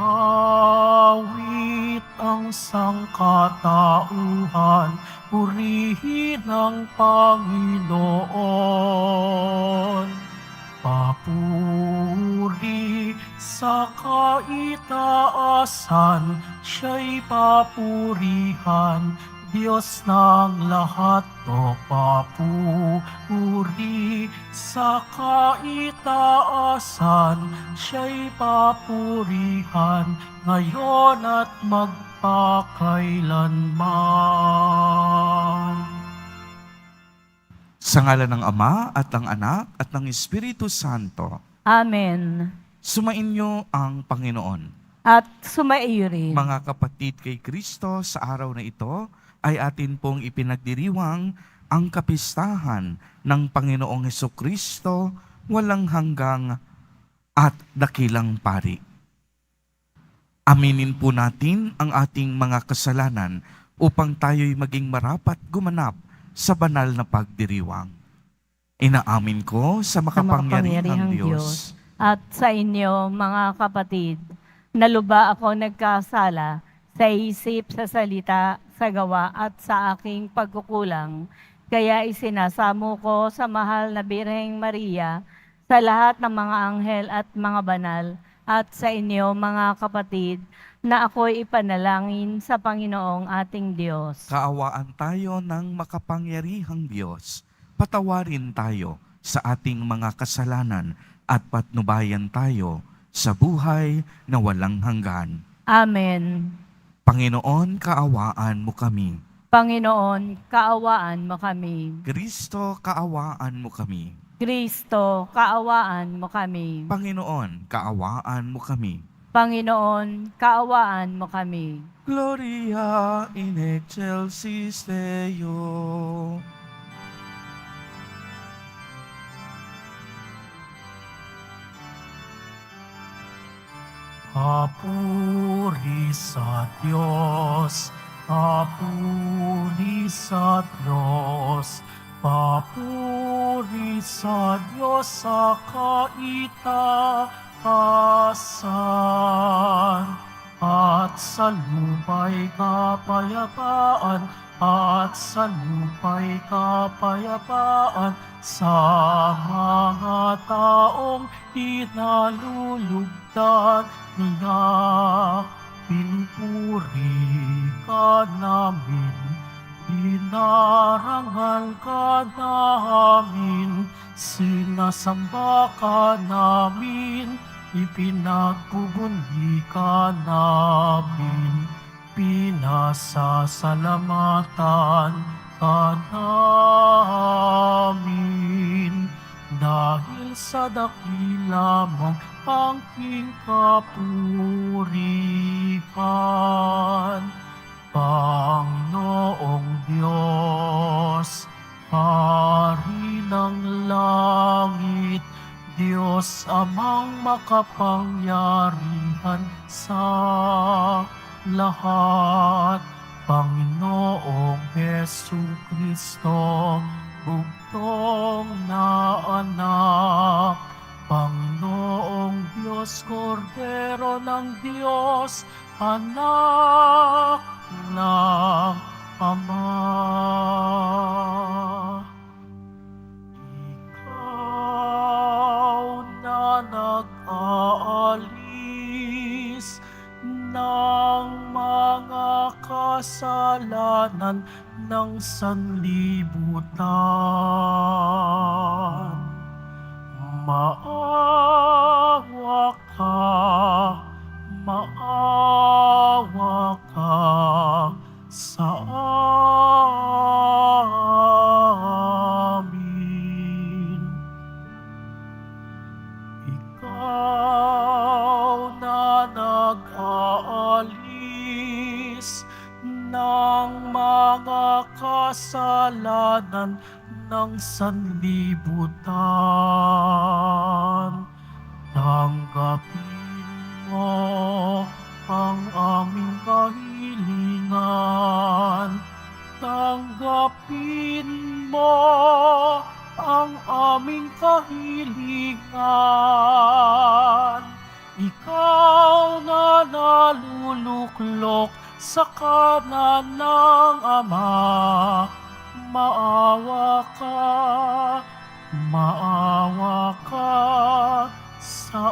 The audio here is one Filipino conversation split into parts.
Sumawit ang sangkatauhan, purihin ang Panginoon. Papuri sa kaitaasan, siya'y papurihan, Diyos ng lahat o papuri sa kaitaasan, siya'y papurihan ngayon at magpakailanman. Sa ngalan ng Ama at ng Anak at ng Espiritu Santo. Amen. Sumainyo ang Panginoon. At sumaiyo rin. Mga kapatid kay Kristo, sa araw na ito ay atin pong ipinagdiriwang ang kapistahan ng Panginoong Hesukristo, walang hanggang at dakilang pari. Aminin po natin ang ating mga kasalanan upang tayo'y maging marapat gumanap sa banal na pagdiriwang. Inaamin ko sa makapangyarihang Diyos at sa inyo, mga kapatid, na luba ako nagkasala sa isip, sa salita, sa gawa at sa aking pagkukulang. Kaya isinasamo ko sa mahal na Birheng Maria, sa lahat ng mga anghel at mga banal, at sa inyo, mga kapatid, na ako'y ipanalangin sa Panginoong ating Diyos. Kaawaan tayo ng makapangyarihang Diyos. Patawarin tayo sa ating mga kasalanan at patnubayan tayo sa buhay na walang hanggan. Amen. Panginoon, kaawaan mo kami. Panginoon, kaawaan mo kami. Kristo, kaawaan mo kami. Kristo, kaawaan mo kami. Panginoon, kaawaan mo kami. Panginoon, kaawaan mo kami. Gloria in excelsis Deo. Papuri sa Diyos, papuri sa Diyos, papuri sa Diyos sa kaitaasan, at sa lupa'y kapayapaan, at sa lupa'y kapayapaan sa mga taong inalulugdan niya. Pinupuri ka namin, dinarangal ka namin, sinasamba ka namin, ipinagpupundi ka namin, pinasasalamatan ka namin. Dahil sa dakila mong angking kapurihan, Panginoong Diyos, Hari ng langit, Diyos amang makapangyarihan sa lahat, Panginoong Hesukristo, bugtong na anak, Panginoong Diyos, Kordero ng Diyos, anak ng Ama. Ikaw na nag-aalis ng mga kasalanan ng sanlibutan. Maawa ka, maawa ka sa amin. Ikaw na nag-aalis ng mga kasalanan ng sanlibutan, tanggapin mo ang aming kahilingan, tanggapin mo ang aming kahilingan. Ikaw na sulok sa kanan ng Ama. Maawa ka sa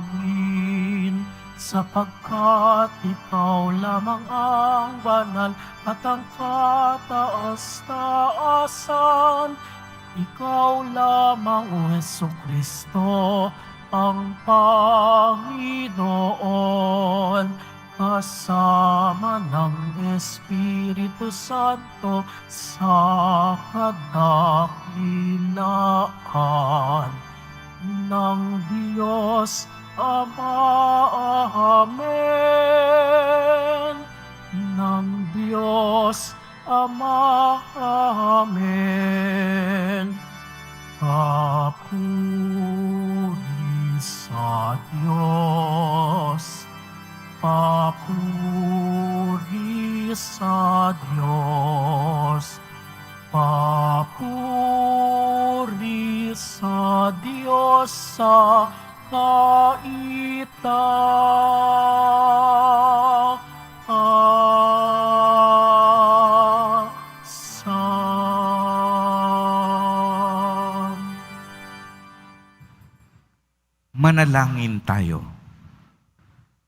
amin, sapagkat ikaw lamang ang banal at ang kataas-taasan. Ikaw lamang, O Jesucristo, ang Panginoon, kasama ng Espiritu Santo sa kadakilaan ng Diyos Ama. Amen. Ng Diyos Ama. Amen. Papuri sa Diyos. Papuri sa Diyos. Papuri sa Diyos sa kaitaasan. Manalangin tayo.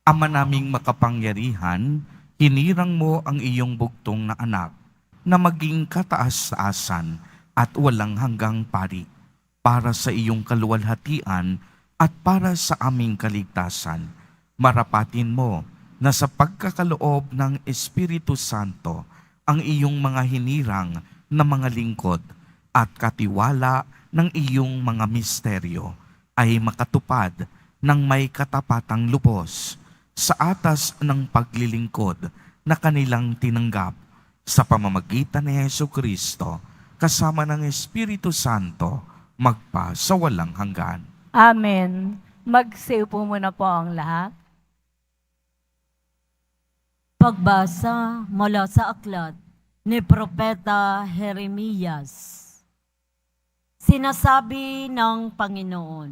Ama naming makapangyarihan, hinirang mo ang iyong bugtong na anak na maging kataas-taasan at walang hanggang pari para sa iyong kaluwalhatian at para sa aming kaligtasan. Marapatin mo na sa pagkakaloob ng Espiritu Santo ang iyong mga hinirang na mga lingkod at katiwala ng iyong mga misteryo ay makatupad ng may katapatang lubos sa atas ng paglilingkod na kanilang tinanggap sa pamamagitan ni Jesucristo kasama ng Espiritu Santo magpa sa walang hanggan. Amen. Magsiupo muna po ang lahat. Pagbasa mula sa aklat ni Propeta Jeremias. Sinasabi ng Panginoon,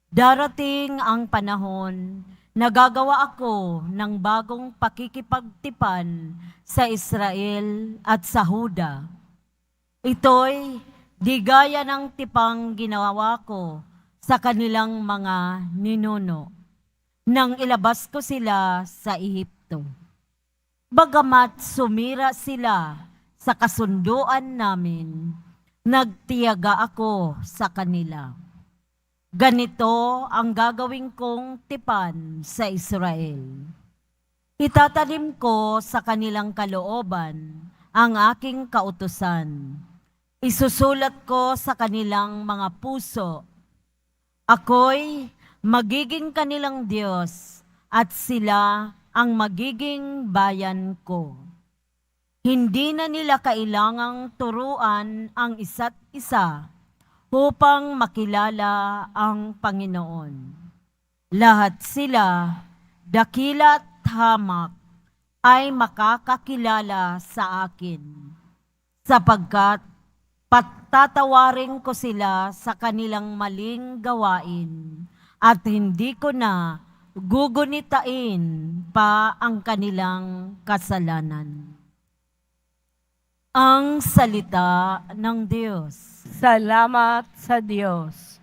darating ang panahon na gagawa ako ng bagong pakikipagtipan sa Israel at sa Huda. Ito'y di gaya ng tipang ginawa ko sa kanilang mga ninuno nang ilabas ko sila sa Ehipto. Bagamat sumira sila sa kasunduan namin, nagtiyaga ako sa kanila. Ganito ang gagawin kong tipan sa Israel. Itatanim ko sa kanilang kalooban ang aking kautusan. Isusulat ko sa kanilang mga puso. Ako'y magiging kanilang Diyos at sila ang magiging bayan ko. Hindi na nila kailangang turuan ang isa't isa upang makilala ang Panginoon. Lahat sila, dakila at hamak, ay makakakilala sa akin, sapagkat patatawarin ko sila sa kanilang maling gawain at hindi ko na gugunitain pa ang kanilang kasalanan. Ang salita ng Diyos. Salamat sa Diyos.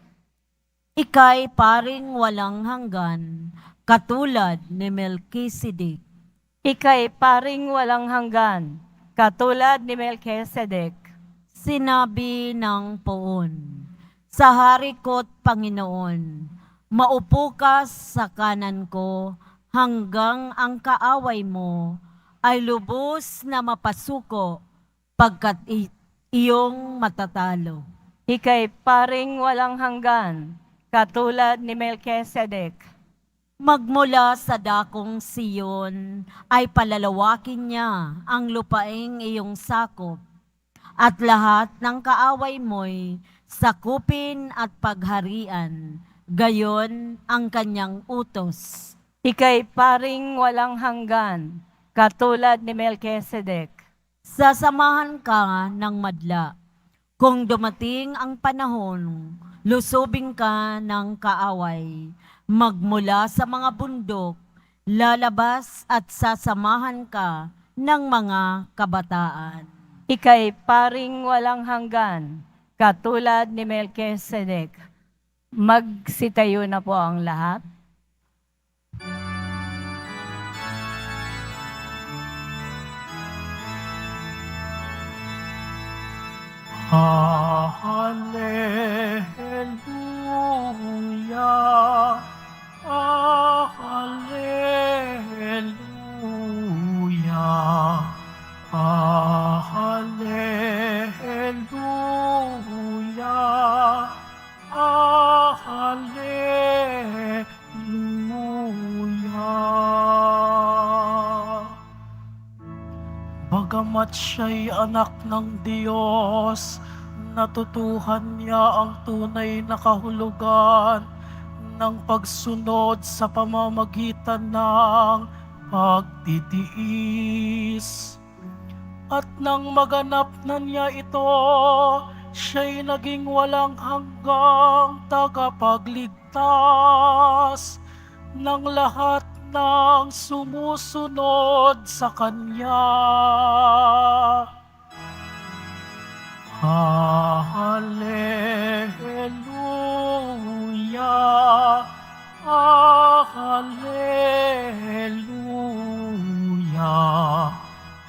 Ika'y paring walang hanggan, katulad ni Melchizedek. Ika'y paring walang hanggan, katulad ni Melchizedek. Sinabi ng Poon, sa hari ko't Panginoon, maupo ka sa kanan ko hanggang ang kaaway mo ay lubos na mapasuko pagkat iyong matatalo. Ika'y paring walang hanggan, katulad ni Melchizedek. Magmula sa dakong Siyon ay palalawakin niya ang lupaing iyong sakop, at lahat ng kaaway mo'y sakupin at pagharian, gayon ang kanyang utos. Ika'y paring walang hanggan, katulad ni Melchizedek. Sasamahan ka ng madla. Kung dumating ang panahon, lusubing ka ng kaaway. Magmula sa mga bundok, lalabas at sasamahan ka ng mga kabataan. Ika'y paring walang hanggan, katulad ni Melchizedek. Magsitayo na po ang lahat. Hallelujah. Hallelujah. Hallelujah. Hallelujah. Bagamat siya'y anak ng Diyos, natutuhan niya ang tunay na kahulugan ng pagsunod sa pamamagitan ng pagtitiis. At nang maganap na niya ito, siya'y naging walang hanggang tagapagligtas ng lahat ng sumusunod sa Kanya. Hallelujah. Hallelujah.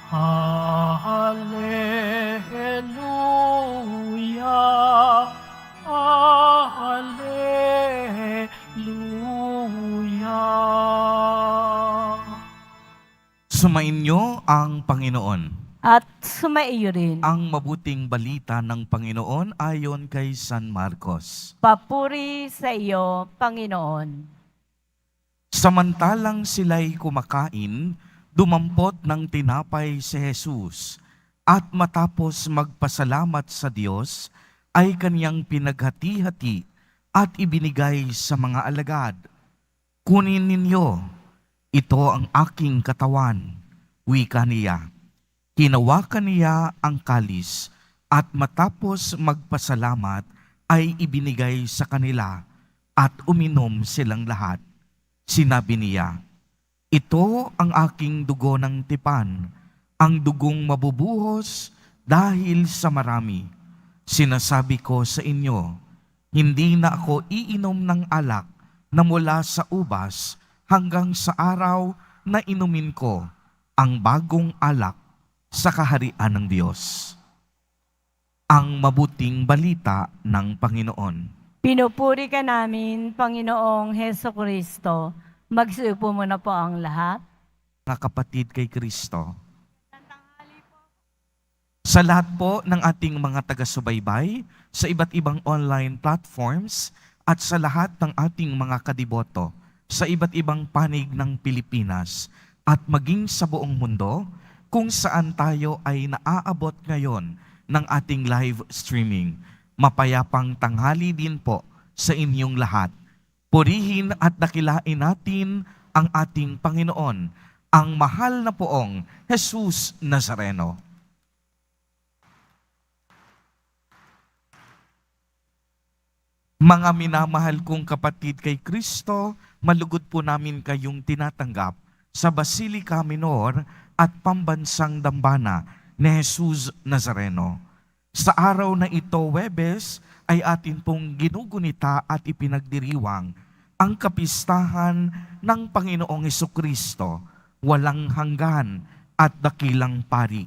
Hallelujah. Hallelujah. Sumainyo ang Panginoon. At sumaiyo rin. Ang mabuting balita ng Panginoon ayon kay San Marcos. Papuri sa iyo, Panginoon. Samantalang sila'y kumakain, dumampot ng tinapay si Jesus, at matapos magpasalamat sa Diyos, ay kaniyang pinaghati-hati at ibinigay sa mga alagad. Kunin ninyo, ito ang aking katawan, wika niya. Hinawakan niya ang kalis at matapos magpasalamat ay ibinigay sa kanila at uminom silang lahat. Sinabi niya, ito ang aking dugo ng tipan, ang dugong mabubuhos dahil sa marami. Sinasabi ko sa inyo, hindi na ako iinom ng alak na mula sa ubas hanggang sa araw na inumin ko ang bagong alak sa kaharian ng Diyos. Ang mabuting balita ng Panginoon. Pinupuri ka namin, Panginoong Heso Kristo. Magsiupo muna po ang lahat. Mga kapatid kay Kristo. Sa lahat po ng ating mga taga-subaybay, sa iba't ibang online platforms, at sa lahat ng ating mga kadiboto, sa iba't ibang panig ng Pilipinas, at maging sa buong mundo, kung saan tayo ay naaabot ngayon ng ating live streaming. Mapayapang tanghali din po sa inyong lahat. Purihin at dakilain natin ang ating Panginoon, ang mahal na poong Jesus Nazareno. Mga minamahal kong kapatid kay Kristo, malugod po namin kayong tinatanggap sa Basilica Minor at Pambansang Dambana ni Jesus Nazareno. Sa araw na ito, Huwebes, ay atin pong ginugunita at ipinagdiriwang ang kapistahan ng Panginoong Hesukristo, walang hanggan at dakilang pari.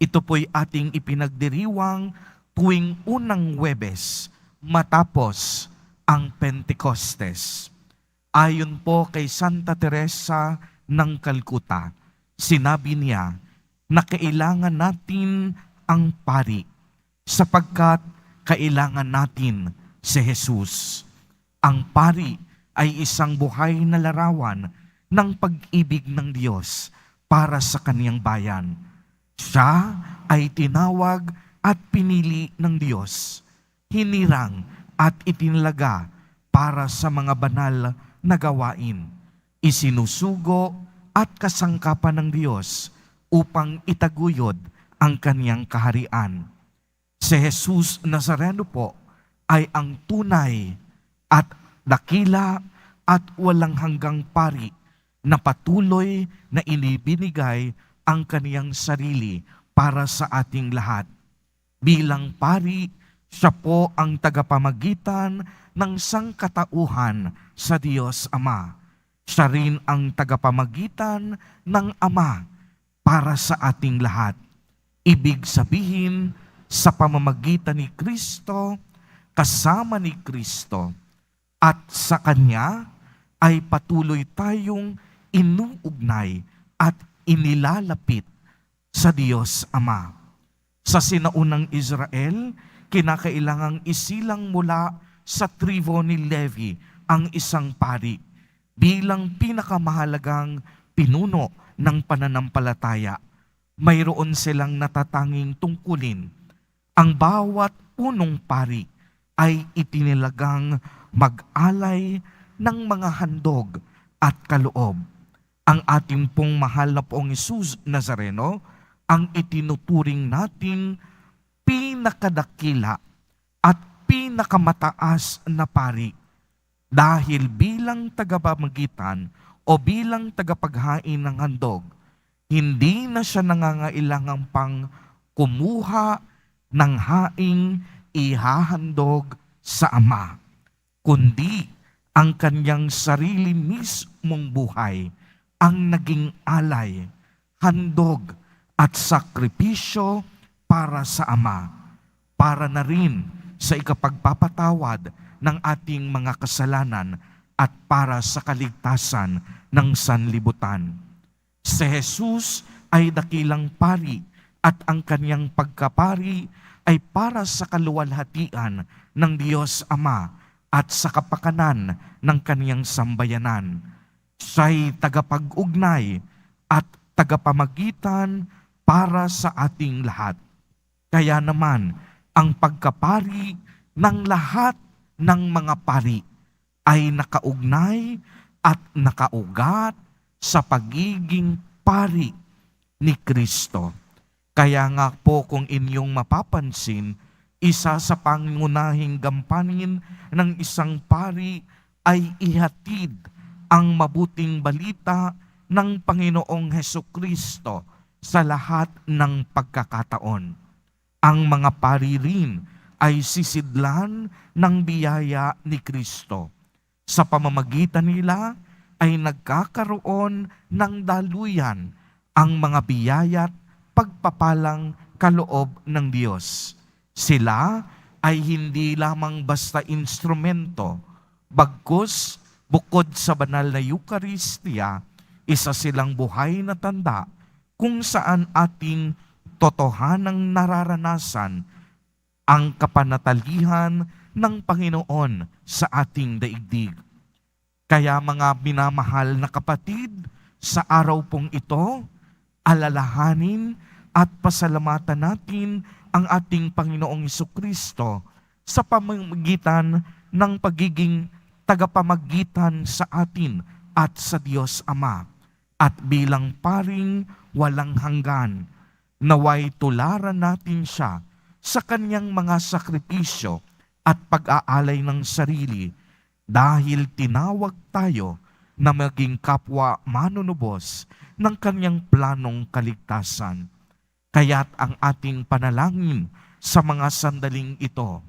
Ito po'y ating ipinagdiriwang tuwing unang Huwebes matapos ang Pentecostes. Ayon po kay Santa Teresa ng Calcutta, sinabi niya na kailangan natin ang pari sapagkat kailangan natin si Jesus. Ang pari ay isang buhay na larawan ng pag-ibig ng Diyos para sa kaniyang bayan. Siya ay tinawag at pinili ng Diyos, hinirang at itinalaga para sa mga banal na gawain, isinusugo at kasangkapan ng Diyos upang itaguyod ang kaniyang kaharian. Si Jesus Nazareno po ay ang tunay at dakila at walang hanggang pari na patuloy na inibinigay ang kaniyang sarili para sa ating lahat. Bilang pari, siya po ang tagapamagitan ng sangkatauhan sa Diyos Ama. Siya rin ang tagapamagitan ng Ama para sa ating lahat. Ibig sabihin, sa pamamagitan ni Kristo, kasama ni Kristo, at sa Kanya ay patuloy tayong inuugnay at inilalapit sa Diyos Ama. Sa sinaunang Israel, kinakailangang isilang mula sa tribo ni Levi ang isang pari bilang pinakamahalagang pinuno ng pananampalataya. Mayroon silang natatanging tungkulin. Ang bawat punong pari ay itinilagang mag-alay ng mga handog at kaloob. Ang ating pong mahal na Poong Jesus Nazareno ang itinuturing nating pinakadakila at pinakamataas na pari dahil bilang tagapamagitan o bilang tagapaghain ng handog, hindi na siya nangangailangang pang kumuha ng haing ihahandog sa Ama, kundi ang kanyang sarili mismong buhay ang naging alay, handog at sakripisyo para sa Ama, para na rin sa ikapagpapatawad ng ating mga kasalanan at para sa kaligtasan ng sanlibutan. Si Jesus ay dakilang pari at ang kanyang pagkapari ay para sa kaluwalhatian ng Diyos Ama at sa kapakanan ng kaniyang sambayanan. Siya'y tagapag-ugnay at tagapamagitan para sa ating lahat. Kaya naman, ang pagkapari ng lahat ng mga pari ay nakaugnay at nakaugat sa pagiging pari ni Kristo. Kaya nga po kung inyong mapapansin, isa sa pangunahing gampanin ng isang pari ay ihatid ang mabuting balita ng Panginoong Hesukristo sa lahat ng pagkakataon. Ang mga pari rin ay sisidlan ng biyaya ni Kristo. Sa pamamagitan nila ay nagkakaroon ng daluyan ang mga biyaya't pagpapalang kaloob ng Diyos. Sila ay hindi lamang basta instrumento, bagkus bukod sa banal na Eucharistia, isa silang buhay na tanda kung saan ating totohanang nararanasan ang kapanatalihan ng Panginoon sa ating daigdig. Kaya mga minamahal na kapatid, sa araw pong ito, alalahanin at pasalamatan natin ang ating Panginoong Hesukristo sa pamamagitan ng pagiging tagapamagitan sa atin at sa Diyos Ama. At bilang paring walang hanggan, naway tularan natin siya sa kanyang mga sakripisyo at pag-aalay ng sarili dahil tinawag tayo na maging kapwa manunubos ng kanyang planong kaligtasan. Kaya't ang ating panalangin sa mga sandaling ito,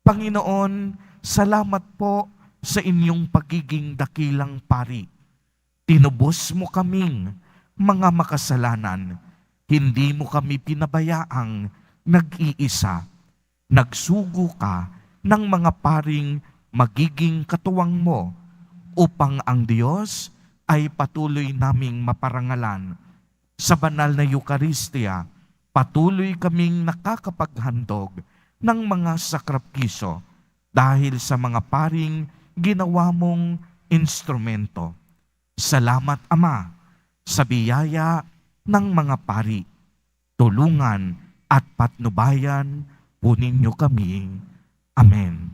Panginoon, salamat po sa inyong pagiging dakilang pari. Tinubos mo kaming mga makasalanan. Hindi mo kami pinabayaang nag-iisa. Nagsugo ka ng mga paring magiging katuwang mo upang ang Diyos ay patuloy naming maparangalan. Sa banal na Eucharistia, patuloy kaming nakakapaghandog ng mga sakripisyo dahil sa mga paring ginawa mong instrumento. Salamat, Ama, sa biyaya ng mga pari. Tulungan at patnubayan po ninyo kami. Amen.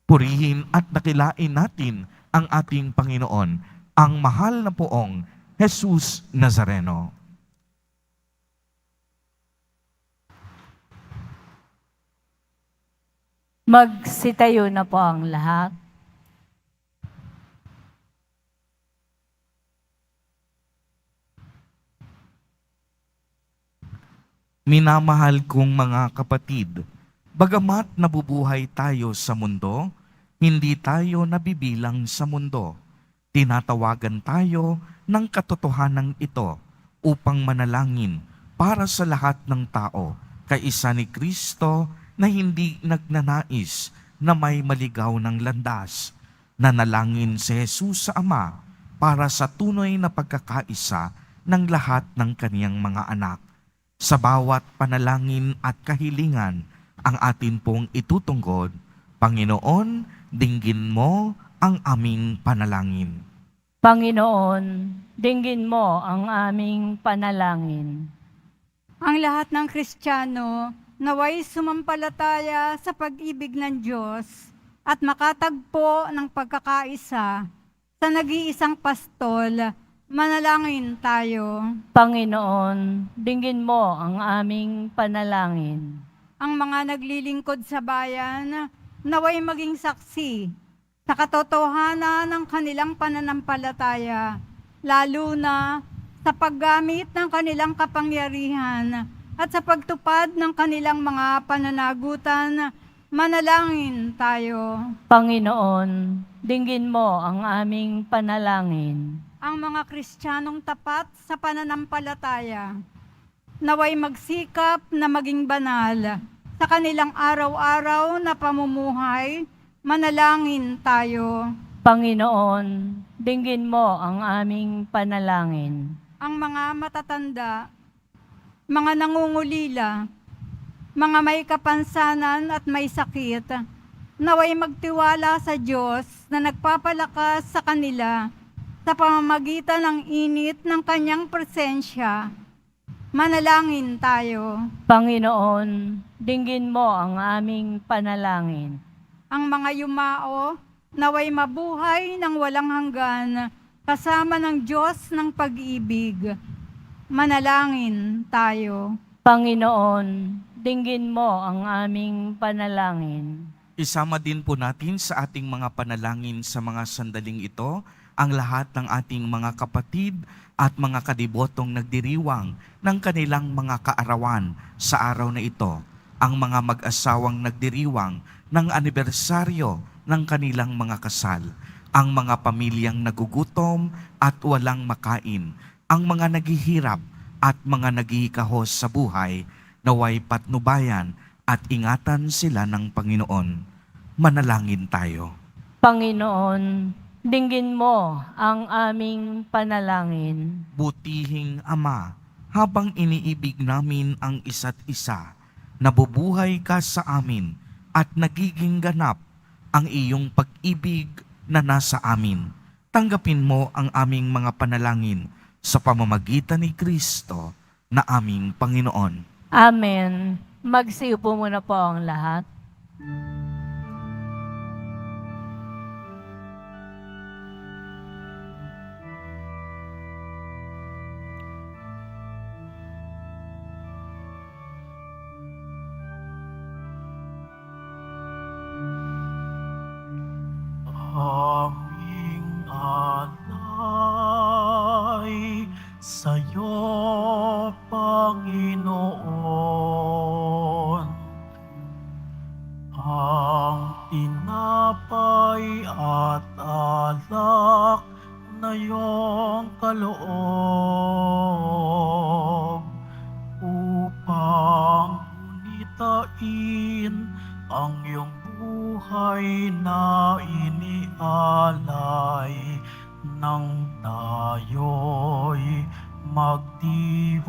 Purihin at dakilain natin ang ating Panginoon, ang mahal na Poong Jesus Nazareno. Magsitayo na po ang lahat. Minamahal kong mga kapatid, bagamat nabubuhay tayo sa mundo, hindi tayo nabibilang sa mundo. Tinatawagan tayo ng katotohanan ito upang manalangin para sa lahat ng tao, kaisa ni Kristo na hindi nagnanais na may maligaw ng landas. Nanalangin si Jesus sa Ama para sa tunay na pagkakaisa ng lahat ng kaniyang mga anak. Sa bawat panalangin at kahilingan, ang atin pong itutunggod, Panginoon, dinggin mo ang aming panalangin. Panginoon, dinggin mo ang aming panalangin. Ang lahat ng Kristiyano naway sumampalataya sa pag-ibig ng Diyos at makatagpo ng pagkakaisa sa nag-iisang pastol. Manalangin tayo. Panginoon, dinggin mo ang aming panalangin. Ang mga naglilingkod sa bayan naway maging saksi sa katotohanan ng kanilang pananampalataya, lalo na sa paggamit ng kanilang kapangyarihan at sa pagtupad ng kanilang mga pananagutan. Manalangin tayo. Panginoon, dinggin mo ang aming panalangin. Ang mga Kristiyanong tapat sa pananampalataya, naway magsikap na maging banal sa kanilang araw-araw na pamumuhay. Manalangin tayo. Panginoon, dinggin mo ang aming panalangin. Ang mga matatanda, mga nangungulila, mga may kapansanan at may sakit, naway magtiwala sa Diyos na nagpapalakas sa kanila sa pamamagitan ng init ng kanyang presensya. Manalangin tayo. Panginoon, dinggin mo ang aming panalangin. Ang mga yumao, naway mabuhay ng walang hanggan, kasama ng Diyos ng pag-ibig. Manalangin tayo. Panginoon, dinggin mo ang aming panalangin. Isama din po natin sa ating mga panalangin sa mga sandaling ito ang lahat ng ating mga kapatid at mga kadibotong nagdiriwang ng kanilang mga kaarawan sa araw na ito. Ang mga mag-asawang nagdiriwang ng anibersaryo ng kanilang mga kasal. Ang mga pamilyang nagugutom at walang makain. Ang mga naghihirap at mga naghihikahos sa buhay, naway patnubayan at ingatan sila ng Panginoon. Manalangin tayo. Panginoon, dinggin mo ang aming panalangin. Butihing Ama, habang iniibig namin ang isa't isa, nabubuhay ka sa amin at nagiging ganap ang iyong pag-ibig na nasa amin. Tanggapin mo ang aming mga panalangin sa pamamagitan ni Kristo na aming Panginoon. Amen. Magsiupo muna po ang lahat. Aming alay sa'yo, Panginoon. Ang tinapay at alak na iyong kaloob upang unitain ang iyong buhay na inialay nang tayo'y magdiwang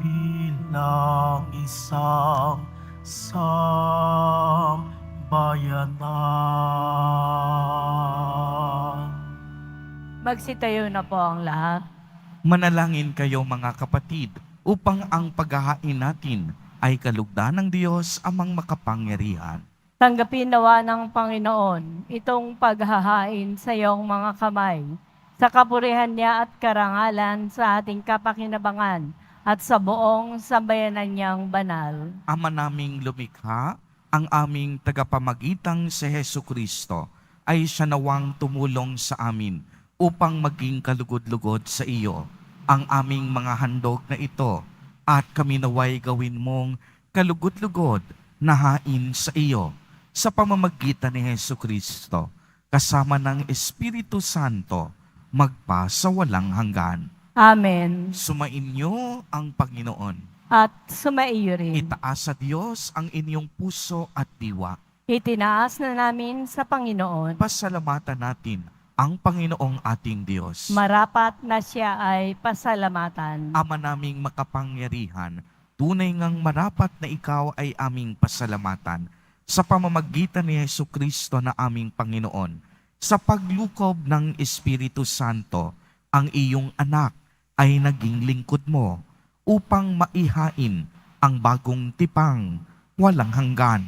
bilang isang sambayanan. Magsitayo na po ang lahat. Manalangin kayo mga kapatid upang ang paghahain natin ay kalugdan ng Diyos amang makapangyarihan. Tanggapin nawa ng Panginoon itong paghahain sa iyong mga kamay, sa kapurihan niya at karangalan sa ating kapakinabangan at sa buong sambayanan niyang banal. Ama naming lumikha, ang aming tagapamagitang si Jesucristo ay siya nawang tumulong sa amin upang maging kalugod-lugod sa iyo. Ang aming mga handog na ito at kami naway gawin mong kalugod-lugod na hain sa iyo sa pamamagitan ni Hesu Kristo, kasama ng Espiritu Santo, magpa sa walang hanggan. Amen. Sumainyo ang Panginoon. At sumaiyo rin. Itaas sa Diyos ang inyong puso at diwa. Itinaas na namin sa Panginoon. Pasalamatan natin ang Panginoong ating Diyos. Marapat na siya ay pasalamatan. Ama naming makapangyarihan, tunay ngang marapat na ikaw ay aming pasalamatan sa pamamagitan ni Hesu Kristo na aming Panginoon. Sa paglukob ng Espiritu Santo, ang iyong anak ay naging lingkod mo upang maihain ang bagong tipang walang hanggan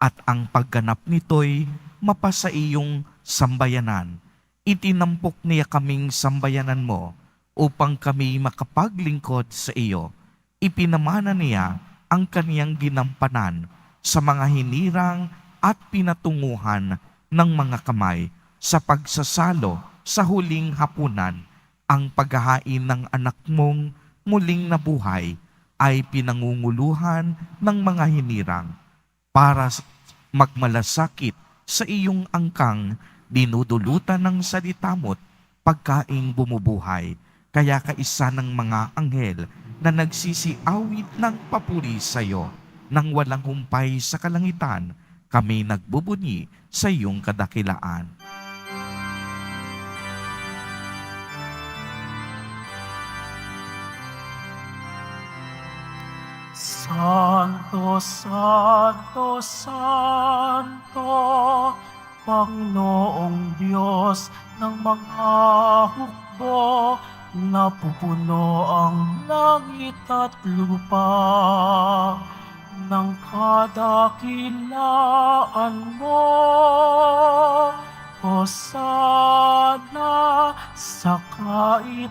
at ang pagganap nito'y mapasa iyong sambayanan. Itinampok niya kaming sambayanan mo upang kami makapaglingkod sa iyo. Ipinamana niya ang kaniyang ginampanan sa mga hinirang at pinatunguhan ng mga kamay sa pagsasalo sa huling hapunan. Ang paghahain ng anak mong muling nabuhay ay pinangunguluhan ng mga hinirang para magmalasakit sa iyong angkang dinudulutan ng salita mo't pagkaing bumubuhay. Kaya kaisa ng mga anghel na nagsisiawit ng papuri sa iyo nang walang humpay sa kalangitan, kami nagbubunyi sa iyong kadakilaan. Santo, Santo, Santo, Panginoong Diyos ng mga hukbo, napupuno ang langit at lupa ng kadakilaan mo. Hosana sa kaitaasan,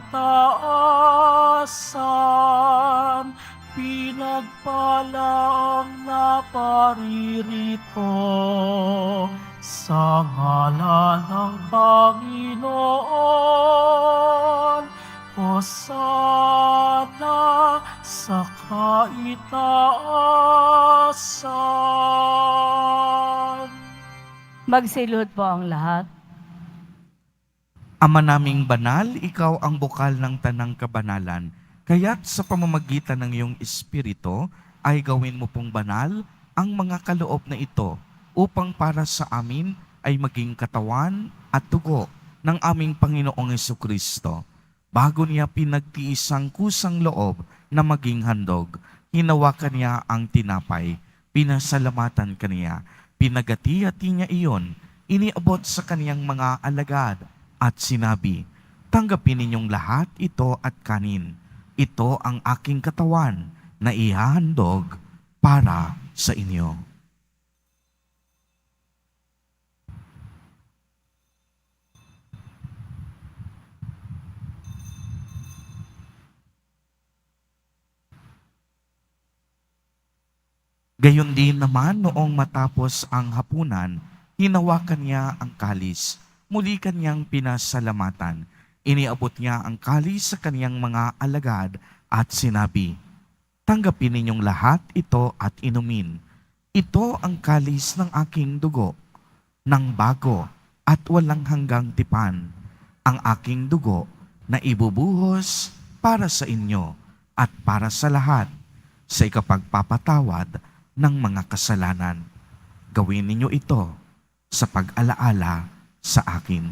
pinagpala ang naparirito sa ngalan ng Panginoon. Hosana sa kaitaasan. Magsilod po ang lahat. Ama naming banal, ikaw ang bukal ng tanang kabanalan. Kaya't sa pamamagitan ng iyong Espiritu ay gawin mo pong banal ang mga kaloob na ito upang para sa amin ay maging katawan at dugo ng aming Panginoong Jesucristo. Bago niya pinagtiis ang kusang loob na maging handog, hinawakan niya ang tinapay, pinasalamatan kaniya, pinagati-hati niya iyon, iniabot sa kaniyang mga alagad at sinabi, "Tanggapin ninyong lahat ito at kanin. Ito ang aking katawan na ihahandog para sa inyo." Gayon din naman noong matapos ang hapunan, hinawakan niya ang kalis, muli kanyang pinasalamatan. Iniabot niya ang kalis sa kaniyang mga alagad at sinabi, "Tanggapin ninyong lahat ito at inumin. Ito ang kalis ng aking dugo, ng bago at walang hanggang tipan, ang aking dugo na ibubuhos para sa inyo at para sa lahat sa ikapagpapatawad ng mga kasalanan. Gawin ninyo ito sa pag-alaala sa akin."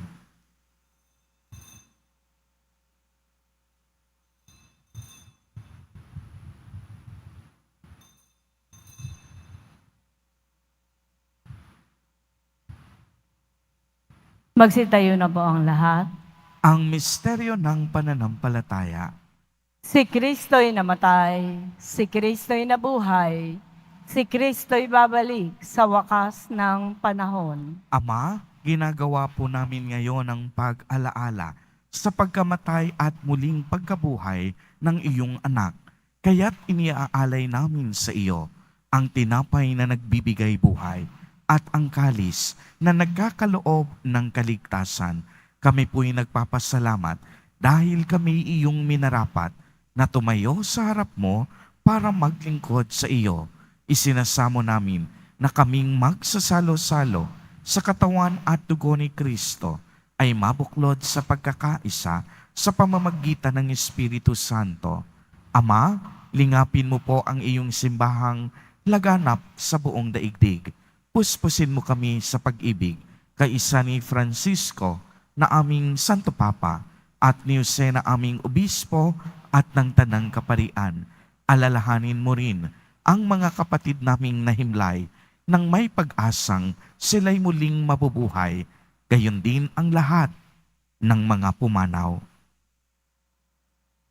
Magsitayo na po ang lahat. Ang misteryo ng pananampalataya. Si Kristo'y namatay, si Kristo'y nabuhay, si Kristo'y babalik sa wakas ng panahon. Ama, ginagawa po namin ngayon ang pag-alaala sa pagkamatay at muling pagkabuhay ng iyong anak. Kaya't iniaalay namin sa iyo ang tinapay na nagbibigay buhay at ang kalis na nagkakaloob ng kaligtasan. Kami po'y nagpapasalamat dahil kami iyong minarapat na tumayo sa harap mo para maglingkod sa iyo. Isinasamo namin na kaming magsasalo-salo sa katawan at dugo ni Kristo ay mabuklod sa pagkakaisa sa pamamagitan ng Espiritu Santo. Ama, lingapin mo po ang iyong simbahang laganap sa buong daigdig. Puspusin mo kami sa pag-ibig kaisa ni Francisco na aming Santo Papa at ni Jose na aming Obispo at ng Tanang Kaparian. Alalahanin mo rin ang mga kapatid naming nahimlay nang may pag-asang sila'y muling mabubuhay, gayon din ang lahat ng mga pumanaw.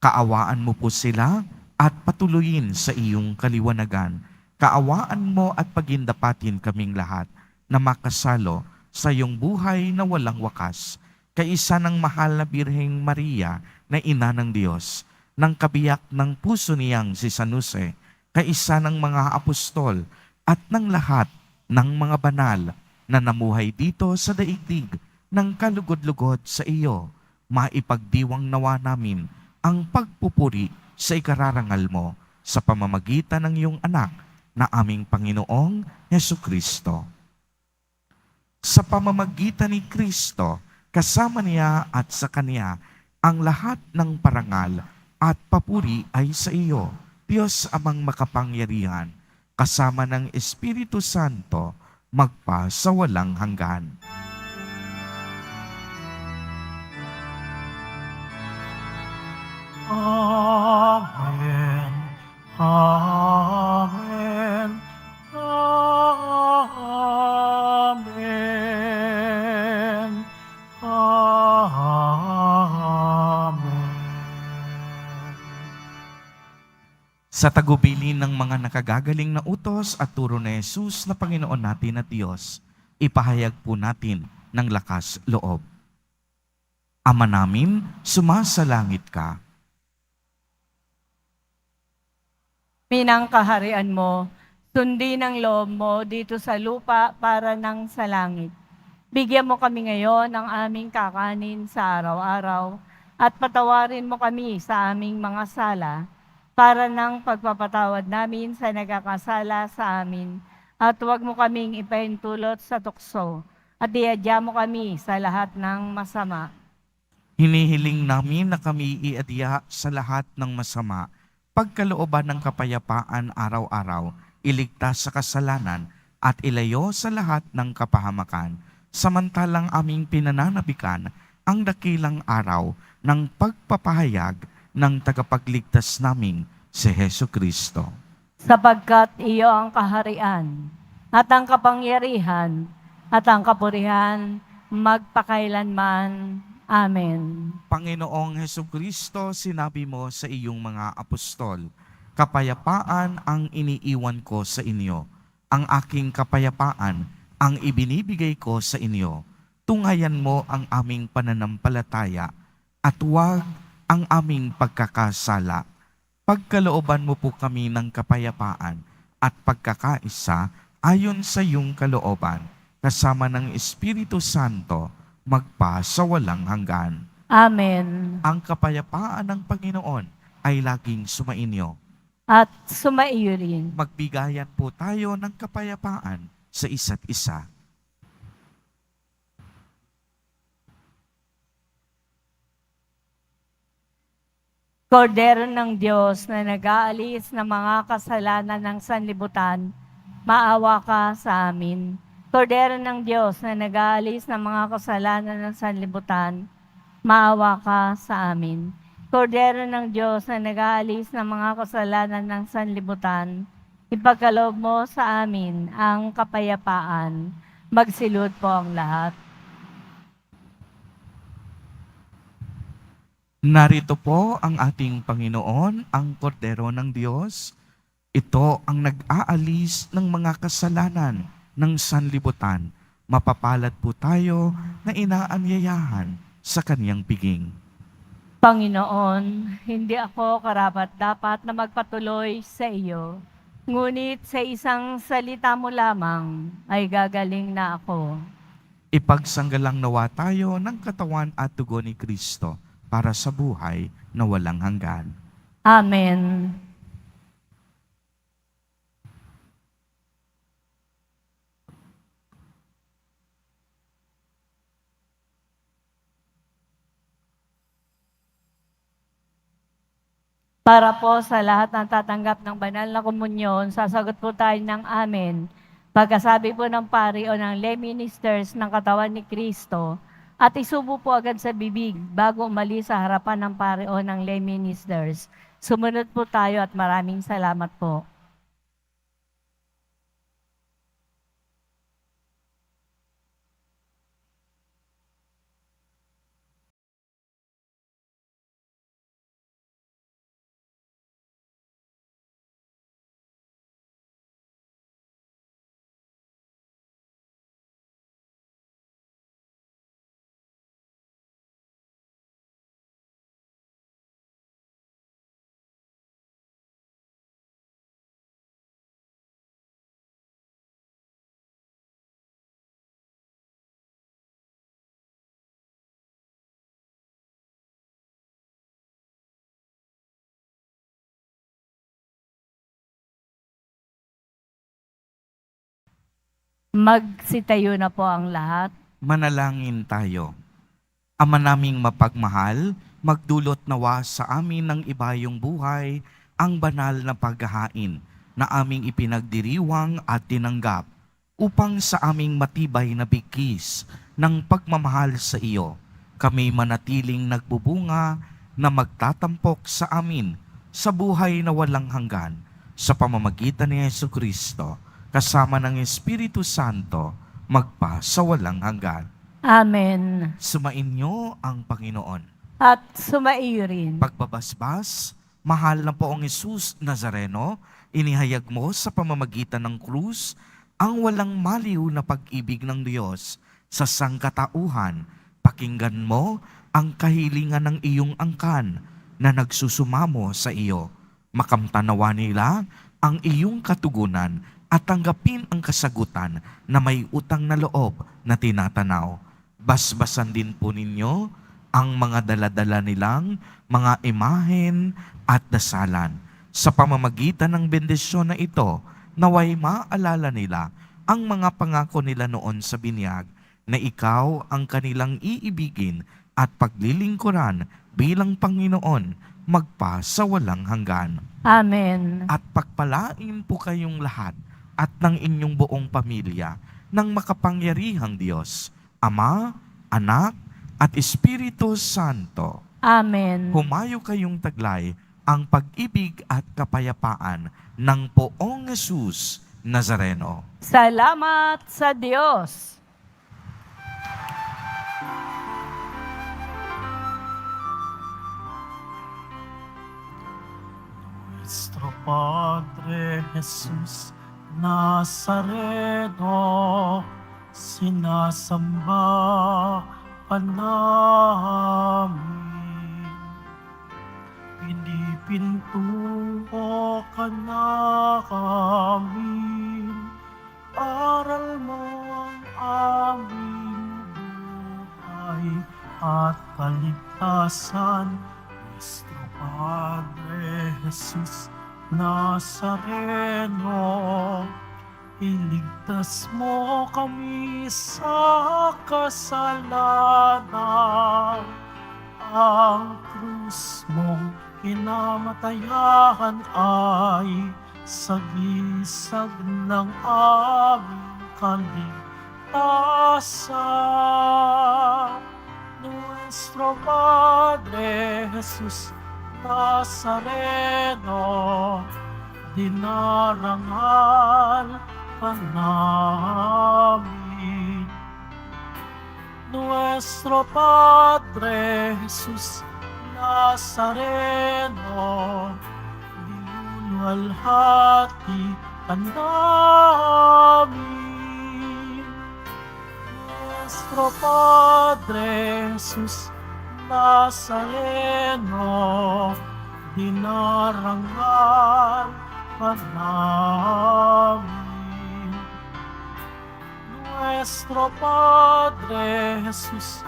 Kaawaan mo po sila at patuloyin sa iyong kaliwanagan. Kaawaan mo at pagindapatin kaming lahat na makasalo sa iyong buhay na walang wakas, kaisa ng mahal na Birheng Maria na Ina ng Diyos, ng kabiyak ng puso niyang si San Jose, kaisa ng mga apostol at ng lahat ng mga banal na namuhay dito sa daigdig ng kalugod-lugod sa iyo. Maipagdiwang nawa namin ang pagpupuri sa ikararangal mo sa pamamagitan ng iyong anak na aming Panginoong Hesukristo. Sa pamamagitan ni Kristo, kasama niya at sa Kanya, ang lahat ng parangal at papuri ay sa iyo, Diyos amang makapangyarihan, kasama ng Espiritu Santo, magpa sa walang hanggan. Amen. Amen. Amen. Amen. Sa tagubilin ng mga nakagagaling na utos at turo ni Jesus na Panginoon natin at Diyos, ipahayag po natin ng lakas loob. Ama namin, sumasalangit ka. Minang kaharian mo, sundin ang loob mo dito sa lupa para nang sa langit. Bigyan mo kami ngayon ng aming kakanin sa araw-araw at patawarin mo kami sa aming mga sala para nang pagpapatawad namin sa nagkakasala sa amin at huwag mo kaming ipahintulot sa tukso at iadya mo kami sa lahat ng masama. Hinihiling namin na kami iadya sa lahat ng masama, pagkalooban ng kapayapaan araw-araw, iligtas sa kasalanan at ilayo sa lahat ng kapahamakan, samantalang aming pinananabikan ang dakilang araw ng pagpapahayag ng tagapagligtas naming si Hesukristo. Sapagkat iyo ang kaharian at ang kapangyarihan at ang kapurihan magpakailanman. Amen. Panginoong Hesukristo, sinabi mo sa iyong mga apostol, kapayapaan ang iniiwan ko sa inyo, ang aking kapayapaan ang ibinibigay ko sa inyo. Tungayan mo ang aming pananampalataya at huwag ang aming pagkakasala. Pagkalooban mo po kami ng kapayapaan at pagkakaisa ayon sa iyong kalooban, kasama ng Espiritu Santo, magpa sa walang hanggan. Amen. Ang kapayapaan ng Panginoon ay laging sumainyo. At sumaiyo rin. Magbigayan po tayo ng kapayapaan sa isa't isa. Kordero ng Diyos na nag-aalis ng mga kasalanan ng sanlibutan, maawa ka sa amin. Kordero ng Diyos na nag-aalis ng mga kasalanan ng sanlibutan, maawa ka sa amin. Kordero ng Diyos na nag-aalis ng mga kasalanan ng sanlibutan, ipagkaloob mo sa amin ang kapayapaan. Magsilod po ang lahat. Narito po ang ating Panginoon, ang Kordero ng Diyos. Ito ang nag-aalis ng mga kasalanan ng sanlibutan. Mapapalad po tayo na inaanyayahan sa kanyang piging. Panginoon, hindi ako karapat-dapat na magpatuloy sa iyo. Ngunit sa isang salita mo lamang ay gagaling na ako. Ipagsanggalang nawa tayo ng katawan at dugo ni Kristo para sa buhay na walang hanggan. Amen. Para po sa lahat ng tatanggap ng banal na komunyon, sasagot po tayo ng amen. Pagkasabi po ng pari o ng lay ministers ng katawan ni Kristo, at isubo po agad sa bibig bago umalis sa harapan ng pari o ng lay ministers. Sumunod po tayo at maraming salamat po. Magsitayo na po ang lahat. Manalangin tayo. Ama naming mapagmahal, magdulot nawa sa amin ng ibayong buhay ang banal na paghahain na aming ipinagdiriwang at tinanggap upang sa aming matibay na bigkis ng pagmamahal sa iyo, kami manatiling nagbubunga na magtatampok sa amin sa buhay na walang hanggan sa pamamagitan ni Jesucristo kasama ng Espiritu Santo magpa sa walang hanggan. Amen. Sumainyo ang Panginoon. At sumaiyo rin. Pagbabasbas, mahal na poong Jesus Nazareno, inihayag mo sa pamamagitan ng krus ang walang maliw na pag-ibig ng Diyos sa sangkatauhan. Pakinggan mo ang kahilingan ng iyong angkan na nagsusumamo sa iyo. Makamtanawa nila ang iyong katugunan at tanggapin ang kasagutan na may utang na loob na tinatanaw. Basbasan din po ninyo ang mga daladala nilang mga imahen at dasalan. Sa pamamagitan ng bendisyon na ito, naway maalala nila ang mga pangako nila noon sa binyag na ikaw ang kanilang iibigin at paglilingkuran bilang Panginoon magpa sa walang hanggan. Amen. At pagpalain po kayong lahat at ng inyong buong pamilya ng makapangyarihang Diyos, Ama, Anak, at Espiritu Santo. Amen. Humayo kayong taglay ang pag-ibig at kapayapaan ng poong Jesus Nazareno. Salamat sa Diyos. Nuestro Padre Jesus Nazareno, sinasamba ka namin. Pinipintuho ka na amin, aral mo ang aming buhay at kaligtasan. Nuestro Padre Jesus Nazareno, iligtas mo kami sa kasalanan. Ang krus mong kinamatayan ay sagisag ng aming kaligtasan. Nuestro Padre Jesus Nazareno, dinarangal ka namin. Nuestro Padre Jesus Nazareno, dinulwalhati ka namin. Nuestro Padre Jesus Nazareno, dinarangal ka namin. Nuestro Padre Jesus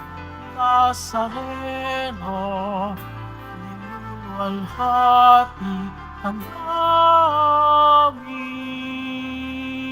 Nazareno, dinulwalhati ka namin.